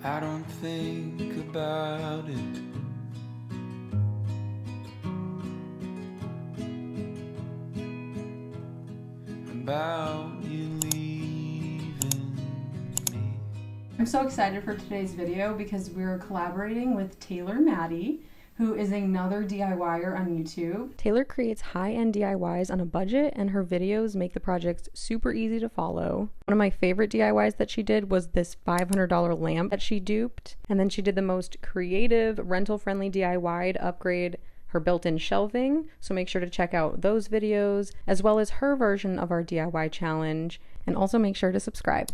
I don't think about it. About you leaving me. I'm so excited for today's video because we're collaborating with Taylar Madi, who is another DIYer on YouTube. Taylar creates high-end DIYs on a budget, and her videos make the projects super easy to follow. One of my favorite DIYs that she did was this $500 lamp that she duped, and then she did the most creative, rental-friendly DIY to upgrade her built-in shelving, so make sure to check out those videos, as well as her version of our DIY challenge, and also make sure to subscribe.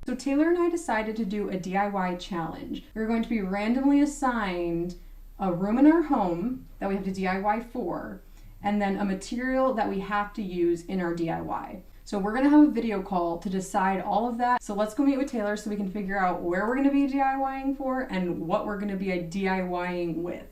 So Taylar and I decided to do a DIY challenge. We're going to be randomly assigned a room in our home that we have to DIY for, and then a material that we have to use in our DIY. So we're gonna have a video call to decide all of that. So let's go meet with Taylar so we can figure out where we're gonna be DIYing for and what we're gonna be DIYing with.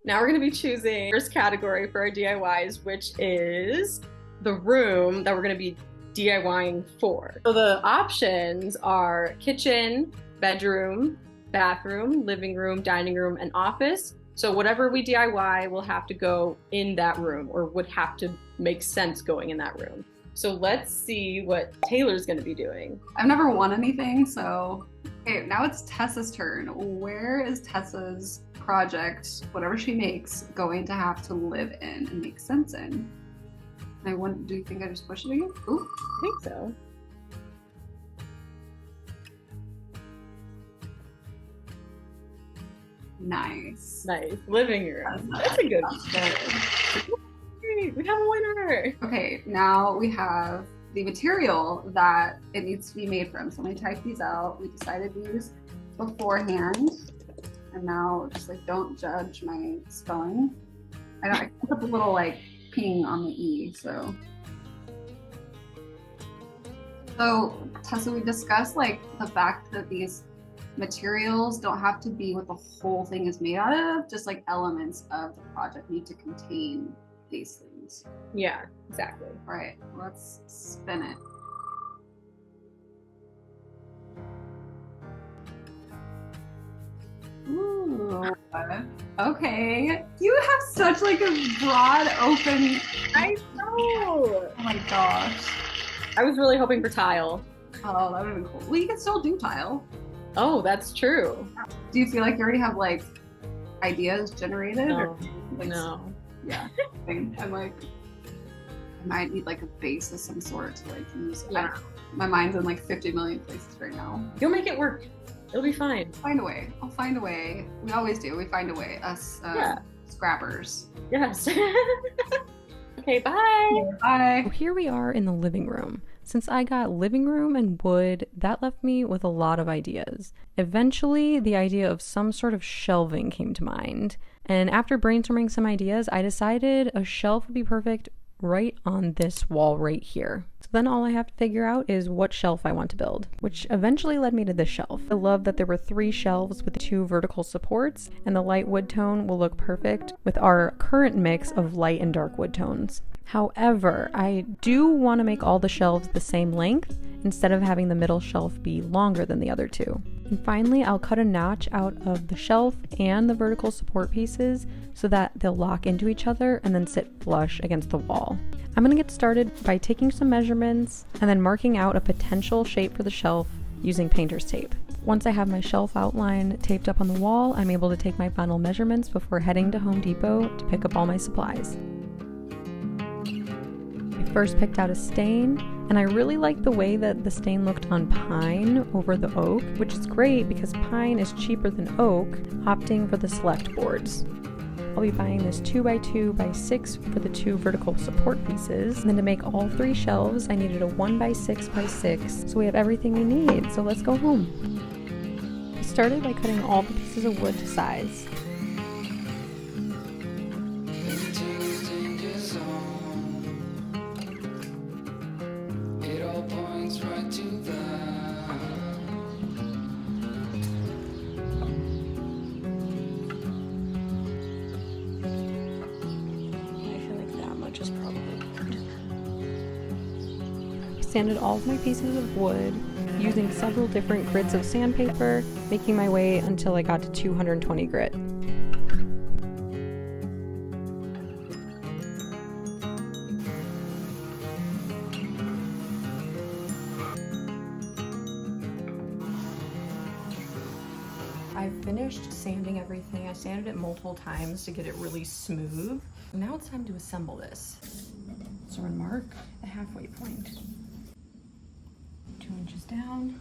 Now we're gonna be choosing first category for our DIYs, which is the room that we're gonna be DIYing for. So the options are kitchen, bedroom, bathroom, living room, dining room, and office. So whatever we DIY will have to go in that room, or would have to make sense going in that room. So let's see what Taylar's gonna be doing. I've never won anything, so okay, now it's Tessa's turn. Where is Tessa's project, whatever she makes, going to have to live in and make sense in? Do you think I just push it again? Ooh. I think so. Nice. Nice. Living room. That's a good one. We have a winner. Okay, now we have the material that it needs to be made from. So let me type these out. We decided these beforehand. And now just like don't judge my spelling. I put a little like ping on the E, so Tessa, we discussed like the fact that these materials don't have to be what the whole thing is made out of, just like elements of the project need to contain these things. Yeah, exactly. All right, let's spin it. Ooh. Okay. You have such like a broad open. I know. Oh my gosh. I was really hoping for tile. Oh, that would have been cool. Well, you can still do tile. Oh, that's true. Do you feel like you already have like ideas generated? No. Or, like, No. Yeah. I'm like, I might need like a base of some sort to like use. Yeah. I don't know. My mind's in like 50 million places right now. You'll make it work. It'll be fine. Find a way. I'll find a way. We always do. We find a way. Us scrappers. Yes. Okay, bye. Bye. So here we are in the living room. Since I got living room and wood, that left me with a lot of ideas. Eventually, the idea of some sort of shelving came to mind. And after brainstorming some ideas, I decided a shelf would be perfect right on this wall right here. So then all I have to figure out is what shelf I want to build, which eventually led me to this shelf. I love that there were 3 shelves with 2 vertical supports, and the light wood tone will look perfect with our current mix of light and dark wood tones. However, I do want to make all the shelves the same length instead of having the middle shelf be longer than the other 2. And finally, I'll cut a notch out of the shelf and the vertical support pieces so that they'll lock into each other and then sit flush against the wall. I'm going to get started by taking some measurements and then marking out a potential shape for the shelf using painter's tape. Once I have my shelf outline taped up on the wall, I'm able to take my final measurements before heading to Home Depot to pick up all my supplies. I first picked out a stain, and I really liked the way that the stain looked on pine over the oak, which is great because pine is cheaper than oak, opting for the select boards. I'll be buying this 2x2x6 for the 2 vertical support pieces. And then to make all 3 shelves, I needed a 1x6x6. So we have everything we need. So let's go home. I started by cutting all the pieces of wood to size. It all points right to the sanded all of my pieces of wood using several different grits of sandpaper, making my way until I got to 220 grit. I finished sanding everything. I sanded it multiple times to get it really smooth. Now it's time to assemble this. So we're gonna mark the halfway point. 2 inches down,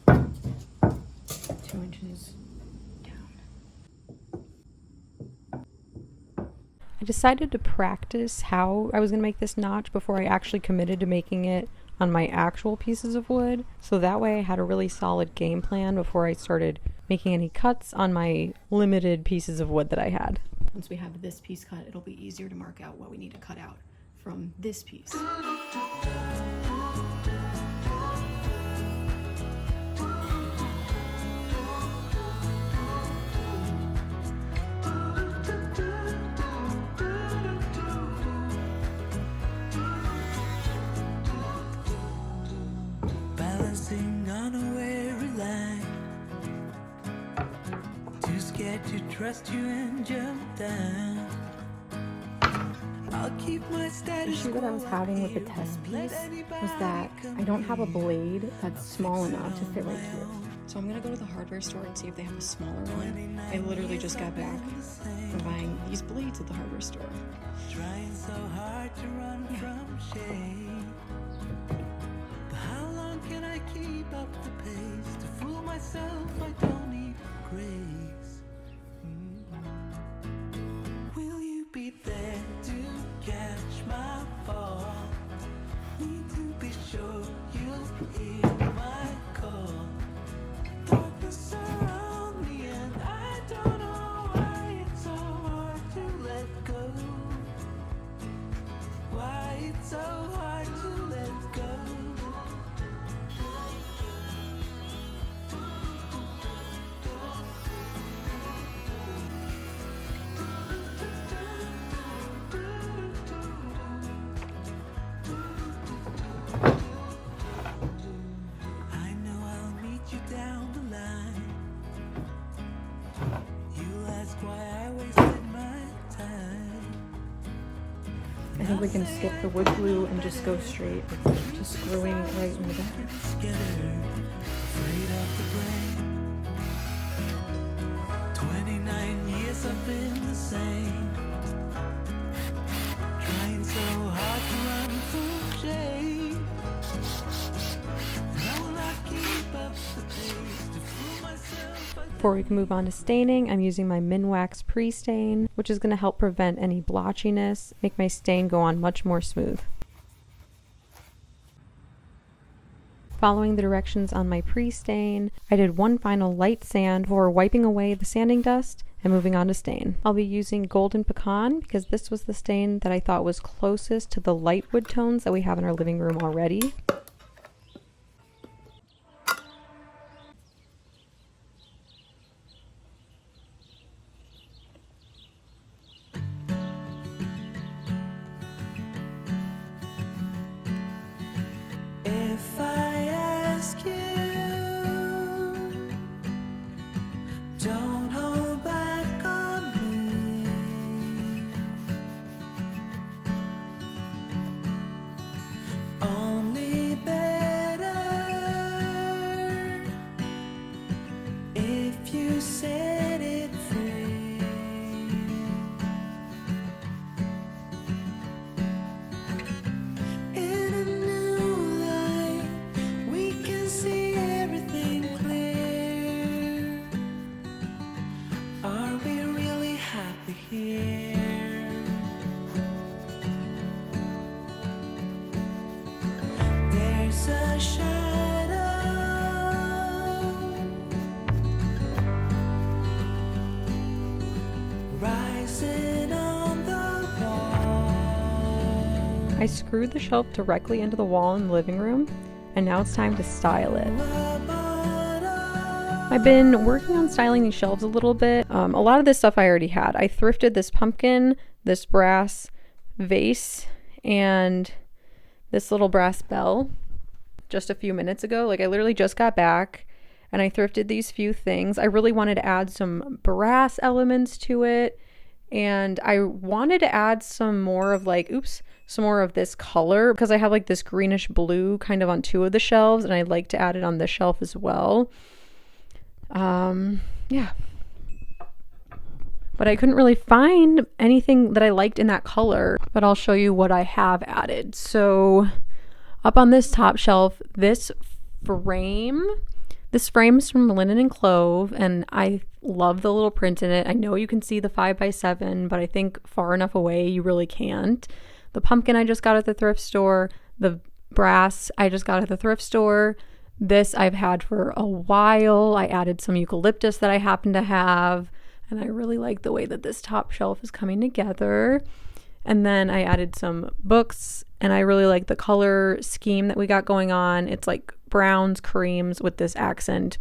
2 inches down. I decided to practice how I was gonna make this notch before I actually committed to making it on my actual pieces of wood. So that way I had a really solid game plan before I started making any cuts on my limited pieces of wood that I had. Once we have this piece cut, it'll be easier to mark out what we need to cut out from this piece. Balancing on a weary line, too scared to trust you and jump down. I'll keep my The status issue that I was having with the test piece was that I don't have a blade that's small enough to fit right here. So I'm gonna go to the hardware store and see if they have a smaller one. I literally just got back from buying these blades at the hardware store. trying so hard to run from shame. But how long can I keep up the pace? To fool myself, I don't need grace. Will you be there to catch my fall? Need to be sure you'll hear my call. Darkness surround me and I don't know why it's so hard to let go. Why it's so hard to let go. I know I'll meet you down the line. You'll ask why I wasted my time. I think we can skip the wood glue and just go straight to screwing right in the back. Together, afraid of the brain. 29 years I've been the same. Trying so hard to run from shame. And I will not keep up the pace to fool myself. Before we can move on to staining, I'm using my Minwax pre-stain, which is going to help prevent any blotchiness, make my stain go on much more smooth. Following the directions on my pre-stain, I did one final light sand before wiping away the sanding dust and moving on to stain. I'll be using Golden Pecan because this was the stain that I thought was closest to the light wood tones that we have in our living room already. If I ask you, don't hold back on me. Only better if you set it free. In a new light, we can see everything clear. Are we really happy here? There's a shadow rising on the wall. I screwed the shelf directly into the wall in the living room, and now it's time to style it. I've been working on styling these shelves a little bit. A lot of this stuff I already had. I thrifted this pumpkin, this brass vase, and this little brass bell just a few minutes ago. Like, I literally just got back and I thrifted these few things. I really wanted to add some brass elements to it, and I wanted to add some more of like, some more of this color, because I have like this greenish blue kind of on two of the shelves, and I'd like to add it on this shelf as well. Yeah. But I couldn't really find anything that I liked in that color, but I'll show you what I have added. So up on this top shelf, this frame's from Linen and Clove, and I love the little print in it. I know you can see the 5x7, but I think far enough away you really can't. The pumpkin I just got at the thrift store. The brass I just got at the thrift store. This I've had for a while. I added some eucalyptus that I happen to have, and I really like the way that this top shelf is coming together. And then I added some books, and I really like the color scheme that we got going on. It's like browns, creams with this accent.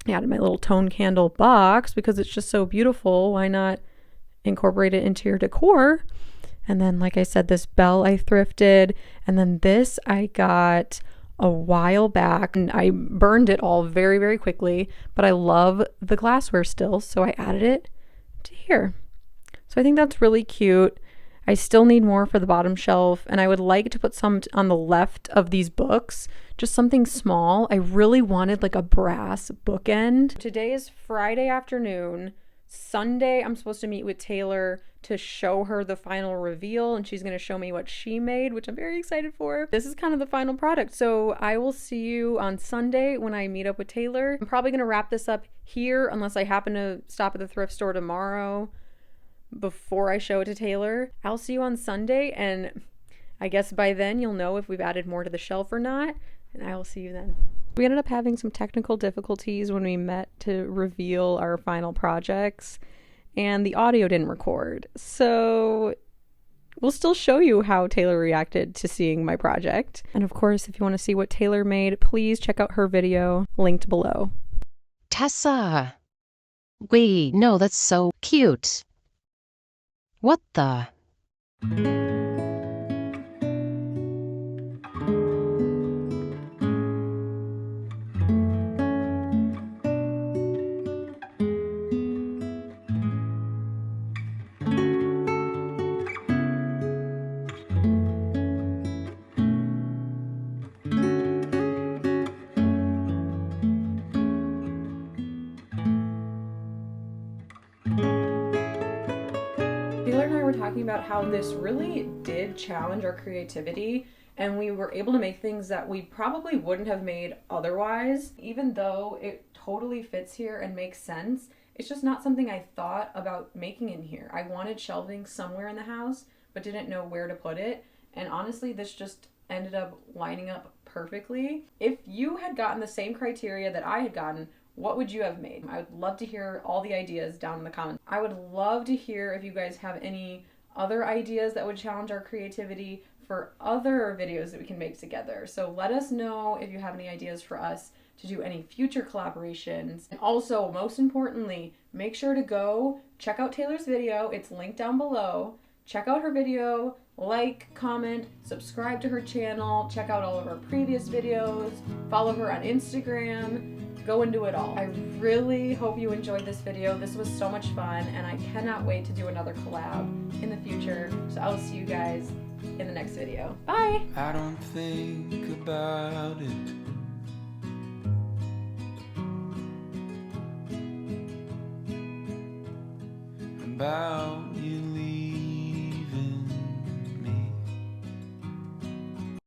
I added my little tone candle box because it's just so beautiful. Why not incorporate it into your decor? And then, like I said, this bell I thrifted. And then this I got a while back, and I burned it all very, very quickly. But I love the glassware still, so I added it to here. So I think that's really cute. I still need more for the bottom shelf, and I would like to put some on the left of these books, just something small. I really wanted like a brass bookend. Today is Friday afternoon. Sunday, I'm supposed to meet with Taylar to show her the final reveal, and she's going to show me what she made, which I'm very excited for. This is kind of the final product, so I will see you on Sunday when I meet up with Taylar. I'm probably going to wrap this up here unless I happen to stop at the thrift store tomorrow before I show it to Taylar. I'll see you on Sunday, and I guess by then you'll know if we've added more to the shelf or not, and I will see you then. We ended up having some technical difficulties when we met to reveal our final projects, and the audio didn't record. So we'll still show you how Taylar reacted to seeing my project. And of course, if you want to see what Taylar made, please check out her video linked below. Tessa! Wait, no, that's so cute. What the? Taylar and I were talking about how this really did challenge our creativity, and we were able to make things that we probably wouldn't have made otherwise. Even though it totally fits here and makes sense, it's just not something I thought about making in here. I wanted shelving somewhere in the house, but didn't know where to put it, and honestly, this just ended up lining up perfectly. If you had gotten the same criteria that I had gotten, what would you have made? I would love to hear all the ideas down in the comments. I would love to hear if you guys have any other ideas that would challenge our creativity for other videos that we can make together. So let us know if you have any ideas for us to do any future collaborations. And also, most importantly, make sure to go check out Taylar's video. It's linked down below. Check out her video, like, comment, subscribe to her channel, check out all of her previous videos, follow her on Instagram. Go and do it all. I really hope you enjoyed this video. This was so much fun, and I cannot wait to do another collab in the future. So I will see you guys in the next video. Bye! I don't think about it. About you.